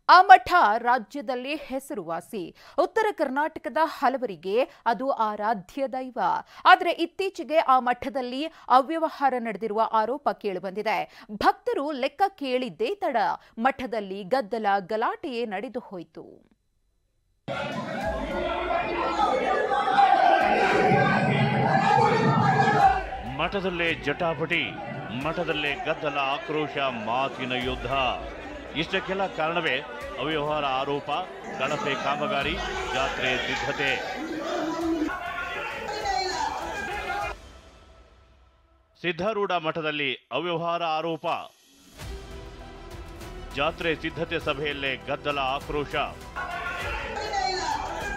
ಆ ಮಠ ರಾಜ್ಯದಲ್ಲಿ ಹೆಸರುವಾಸಿ. ಉತ್ತರ ಕರ್ನಾಟಕದ ಹಲವರಿಗೆ ಅದು ಆರಾಧ್ಯ ದೈವ. ಆದರೆ ಇತ್ತೀಚೆಗೆ ಆ ಮಠದಲ್ಲಿ ಅವ್ಯವಹಾರ ನಡೆದಿರುವ ಆರೋಪ ಕೇಳಿಬಂದಿದೆ. ಭಕ್ತರು ಲೆಕ್ಕ ಕೇಳಿದ್ದೇ ತಡ ಮಠದಲ್ಲಿ ಗದ್ದಲ ಗಲಾಟೆಯೇ ನಡೆದು ಹೋಯಿತು. ಮಠದಲ್ಲೇ ಜಟಾಪಟಿ, ಮಠದಲ್ಲೇ ಗದ್ದಲ, ಆಕ್ರೋಶ, ಮಾತಿನ ಯುದ್ಧ. ಇಷ್ಟಕ್ಕೆಲ್ಲ ಕಾರಣವೇ ಅವ್ಯವಹಾರ ಆರೋಪ, ಕಳಪೆ ಕಾಮಗಾರಿ, ಜಾತ್ರೆ ಸಿದ್ಧತೆ. ಸಿದ್ಧಾರೂಢ ಮಠದಲ್ಲಿ ಅವ್ಯವಹಾರ ಆರೋಪ, ಜಾತ್ರೆ ಸಿದ್ಧತೆ ಸಭೆಯಲ್ಲೇ ಗದ್ದಲ, ಆಕ್ರೋಶ.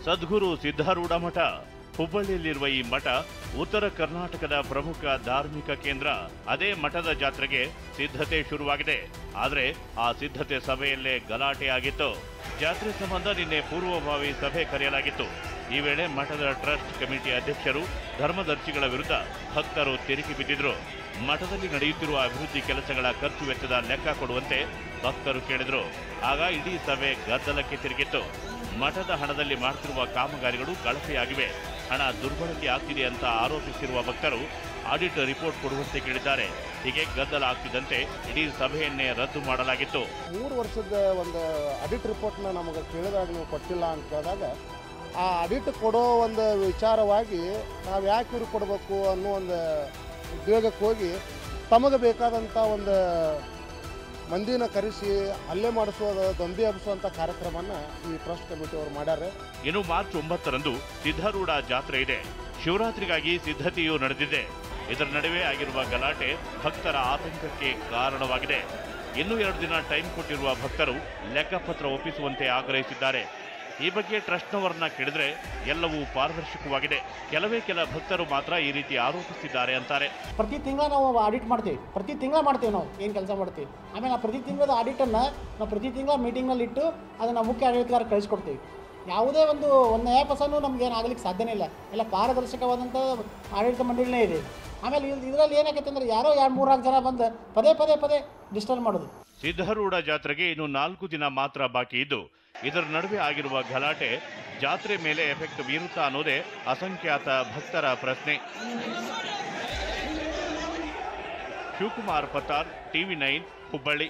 ಸದ್ಗುರು ಸಿದ್ಧಾರೂಢ ಮಠ ಹುಬ್ಬಳ್ಳಿಯಲ್ಲಿರುವ ಈ ಮಠ ಉತ್ತರ ಕರ್ನಾಟಕದ ಪ್ರಮುಖ ಧಾರ್ಮಿಕ ಕೇಂದ್ರ. ಅದೇ ಮಠದ ಜಾತ್ರೆಗೆ ಸಿದ್ಧತೆ ಶುರುವಾಗಿದೆ. ಆದರೆ ಆ ಸಿದ್ಧತೆ ಸಭೆಯಲ್ಲೇ ಗಲಾಟೆ ಆಗಿತ್ತು. ಜಾತ್ರೆ ಸಂಬಂಧ ನಿನ್ನೆ ಪೂರ್ವಭಾವಿ ಸಭೆ ಕರೆಯಲಾಗಿತ್ತು. ಈ ವೇಳೆ ಮಠದ ಟ್ರಸ್ಟ್ ಕಮಿಟಿ ಅಧ್ಯಕ್ಷರು, ಧರ್ಮದರ್ಶಿಗಳ ವಿರುದ್ಧ ಭಕ್ತರು ತಿರುಗಿ ಬಿದ್ದಿದ್ರು. ಮಠದಲ್ಲಿ ನಡೆಯುತ್ತಿರುವ ಅಭಿವೃದ್ಧಿ ಕೆಲಸಗಳ ಖರ್ಚು ವೆಚ್ಚದ ಲೆಕ್ಕ ಕೊಡುವಂತೆ ಭಕ್ತರು ಕೇಳಿದ್ರು. ಆಗ ಇಡೀ ಸಭೆ ಗದ್ದಲಕ್ಕೆ ತಿರುಗಿತ್ತು. ಮಠದ ಹಣದಲ್ಲಿ ಮಾಡುತ್ತಿರುವ ಕಾಮಗಾರಿಗಳು ಕಳಪೆಯಾಗಿವೆ, ಹಣ ದುರ್ಬಳಕೆ ಆಗ್ತಿದೆ ಅಂತ ಆರೋಪಿಸಿರುವ ಭಕ್ತರು ಆಡಿಟ್ ರಿಪೋರ್ಟ್ ಕೊಡುವಂತೆ ಕೇಳಿದ್ದಾರೆ. ಹೀಗೆ ಗದ್ದಲ ಆಗ್ತಿದ್ದಂತೆ ಇಡೀ ಸಭೆಯನ್ನೇ ರದ್ದು ಮಾಡಲಾಗಿತ್ತು. 3 ವರ್ಷದ ಒಂದು ಆಡಿಟ್ ರಿಪೋರ್ಟ್ನ ನಮಗೆ ಕೇಳಿದಾಗ ನೀವು ಕೊಟ್ಟಿಲ್ಲ ಅಂತ ಕೇಳಿದಾಗ ಆ ಆಡಿಟ್ ಕೊಡೋ ಒಂದು ವಿಚಾರವಾಗಿ ನಾವು ಯಾಕೆ ಇವ್ರು ಕೊಡಬೇಕು ಅನ್ನೋ ಒಂದು ಉದ್ಯೋಗಕ್ಕೆ ಹೋಗಿ ತಮಗೆ ಬೇಕಾದಂಥ ಒಂದು ಮಂದಿನ ಕರೆಸಿ ಅಲ್ಲೇ ಮಾಡಿಸೋದು, ದೊಂಬಿ ಹಬ್ಬಿಸುವಂಥ ಕಾರ್ಯಕ್ರಮನ ಈ ಟ್ರಸ್ಟ್ ಕಮಿಟಿ ಅವರು ಮಾಡ್ಯಾರೆ. ಇನ್ನು ಮಾರ್ಚ್ 9ರಂದು ಸಿದ್ಧಾರೂಢ ಜಾತ್ರೆ ಇದೆ. ಶಿವರಾತ್ರಿಗಾಗಿ ಸಿದ್ಧತೆಯೂ ನಡೆದಿದೆ. ಇದರ ನಡುವೆ ಆಗಿರುವ ಗಲಾಟೆ ಭಕ್ತರ ಆತಂಕಕ್ಕೆ ಕಾರಣವಾಗಿದೆ. ಇನ್ನೂ 2 ದಿನ ಟೈಮ್ ಕೊಟ್ಟಿರುವ ಭಕ್ತರು ಲೆಕ್ಕಪತ್ರ ಒಪ್ಪಿಸುವಂತೆ ಆಗ್ರಹಿಸಿದ್ದಾರೆ. ಈ ಬಗ್ಗೆ ಟ್ರಸ್ಟ್ನವರನ್ನ ಕೇಳಿದ್ರೆ ಎಲ್ಲವೂ ಪಾರದರ್ಶಕವಾಗಿದೆ, ಕೆಲ ಭಕ್ತರು ಮಾತ್ರ ಈ ರೀತಿ ಆರೋಪಿಸಿದ್ದಾರೆ ಅಂತಾರೆ. ಪ್ರತಿ ತಿಂಗಳ ನಾವು ಆಡಿಟ್ ಮಾಡ್ತೀವಿ, ಪ್ರತಿ ತಿಂಗಳ ಮಾಡ್ತೀವಿ, ನಾವು ಏನು ಕೆಲಸ ಮಾಡ್ತೀವಿ. ಆಮೇಲೆ ಆ ಪ್ರತಿ ತಿಂಗಳದ ಆಡಿಟನ್ನು ನಾವು ಪ್ರತಿ ತಿಂಗಳ ಮೀಟಿಂಗ್ನಲ್ಲಿ ಇಟ್ಟು ಅದನ್ನು ಮುಖ್ಯ ಆಡಳಿತಗಾರ ಕಳಿಸ್ಕೊಡ್ತೀವಿ. ಯಾವುದೇ ಒಂದು ಪೈಸೆನೂ ನಮ್ಗೆ ಏನು ಆಗಲಿಕ್ಕೆ ಸಾಧ್ಯನೇ ಇಲ್ಲ. ಎಲ್ಲ ಪಾರದರ್ಶಕವಾದಂಥ ಆಡಳಿತ ಮಂಡಳಿನೇ ಇದೆ. ಆಮೇಲೆ ಇದರಲ್ಲಿ ಏನಾಗೈತೆ ಅಂದರೆ ಯಾರೋ 2-3 ಜನ ಬಂದು ಪದೇ ಡಿಸ್ಟರ್ಬ್ ಮಾಡೋದು. ಸಿದ್ಧಾರೂಢ ಜಾತ್ರೆಗೆ ಇನ್ನು 4 ದಿನ ಮಾತ್ರ ಬಾಕಿ ಇದ್ದು, ಇದರ ನಡುವೆ ಆಗಿರುವ ಗಲಾಟೆ ಜಾತ್ರೆ ಮೇಲೆ ಎಫೆಕ್ಟ್ ಬೀರುತ್ತಾ ಅನ್ನೋದೇ ಅಸಂಖ್ಯಾತ ಭಕ್ತರ ಪ್ರಶ್ನೆ. ಶಿವಕುಮಾರ್ ಪತ್ತಾರ್, TV9, ಹುಬ್ಬಳ್ಳಿ.